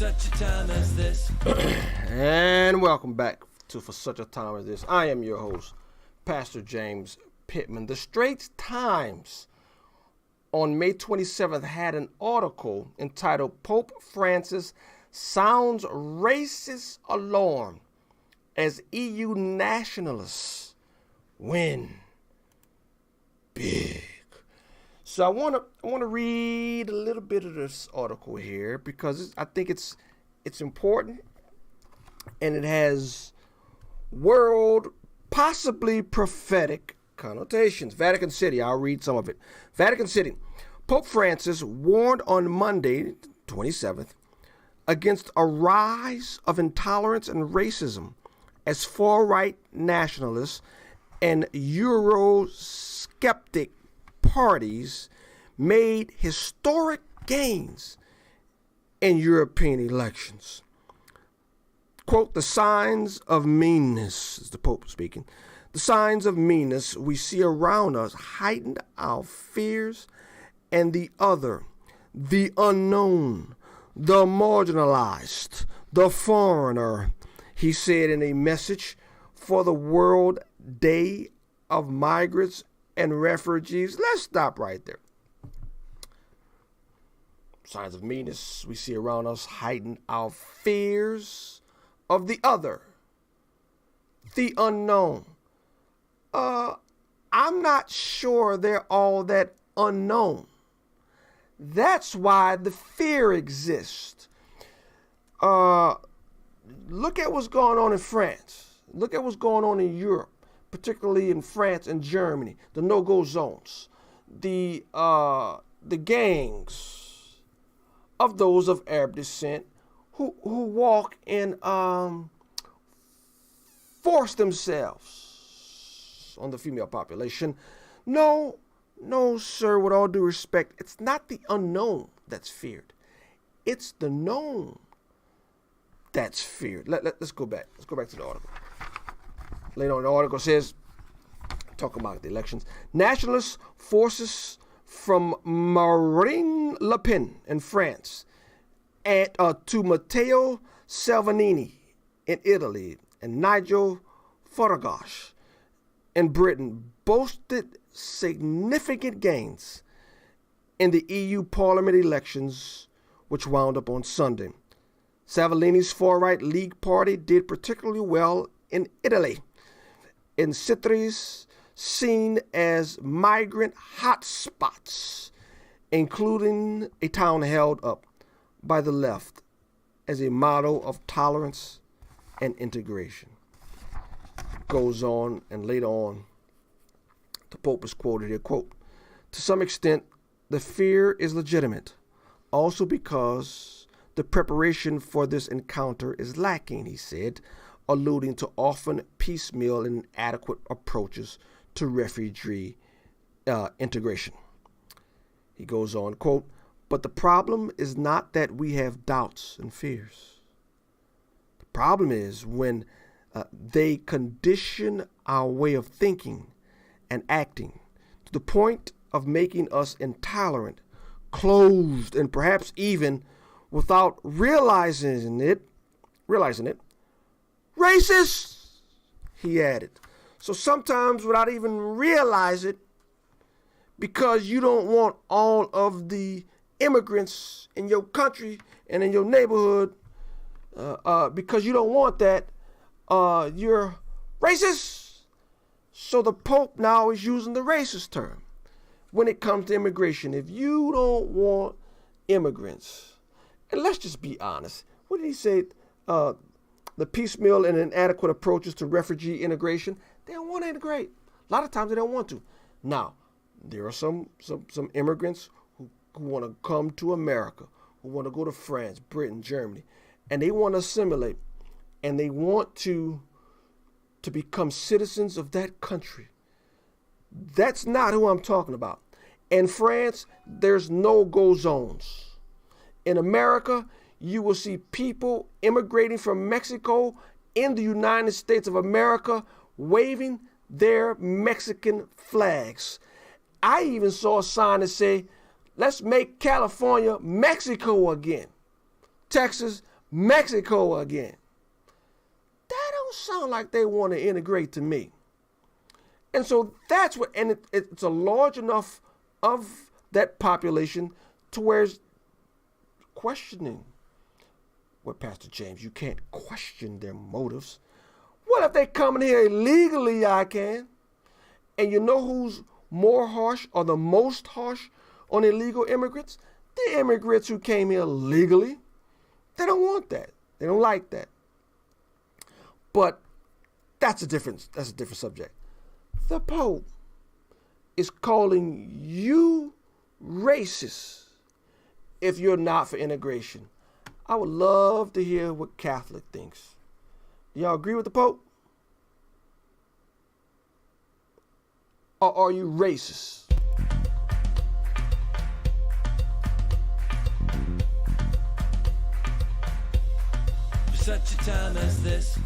such a time as this. And welcome back to For Such a Time as This. I am your host, Pastor James Pittman. The Straits Times on May 27th had an article entitled Pope Francis Sounds Racist Alarm as EU Nationalists Win Big. So I want to read a little bit of this article here because I think it's important and it has world, possibly prophetic connotations. Vatican City, I'll read some of it. Vatican City, Pope Francis warned on Monday, 27th, against a rise of intolerance and racism as far-right nationalists and Eurosceptic parties made historic gains in European elections. Quote, the signs of meanness, is the Pope speaking, the signs of meanness we see around us heightened our fears, and the other, the unknown, the marginalized, the foreigner, he said in a message for the World Day of Migrants and Refugees. Let's stop right there. Signs of meanness we see around us heighten our fears of the other, the unknown. I'm not sure they're all that unknown. That's why the fear exists. Look at what's going on in France. Look at what's going on in Europe, particularly in France and Germany. The no-go zones, the gangs of those of Arab descent who walk and force themselves on the female population. No, sir, with all due respect, it's not the unknown that's feared. It's the known that's feared. Let's go back. Let's go back to the article. Later on, the article says, talking about the elections, nationalist forces from Marine Le Pen in France and to Matteo Salvini in Italy and Nigel Farage in Britain boasted significant gains in the EU Parliament elections, which wound up on Sunday. Salvini's far-right League Party did particularly well in Italy, in cities seen as migrant hotspots, including a town held up by the left as a model of tolerance and integration. Goes on, and later on, the Pope is quoted here, quote, to some extent, the fear is legitimate, also because the preparation for this encounter is lacking, he said, alluding to often piecemeal and inadequate approaches to refugee integration. He goes on, quote, but the problem is not that we have doubts and fears. The problem is when they condition our way of thinking and acting to the point of making us intolerant, closed, and perhaps even without realizing it, racist, he added. So sometimes without even realize it, because you don't want all of the immigrants in your country and in your neighborhood, because you don't want that, you're racist. So the Pope now is using the racist term when it comes to immigration. If you don't want immigrants, and let's just be honest, what did he say? The piecemeal and inadequate approaches to refugee integration, they don't want to integrate. A lot of times they don't want to. Now, there are some immigrants who want to come to America, who want to go to France, Britain, Germany, and they want to assimilate, and they want to become citizens of that country. That's not who I'm talking about. In France, there's no-go zones. In America, you will see people immigrating from Mexico in the United States of America waving their Mexican flags. I even saw a sign that said, let's make California Mexico again. Texas, Mexico again. That don't sound like they want to integrate to me. And so that's what, and it's a large enough of that population to where it's questioning. Well, Pastor James, you can't question their motives. What if they come in here illegally? I can. And you know who's more harsh or the most harsh on illegal immigrants? The immigrants who came here legally. They don't want that. They don't like that. But that's a different subject. The Pope is calling you racist if you're not for integration. I would love to hear what Catholic thinks. Do y'all agree with the Pope? Or are you racist? For such a time as this,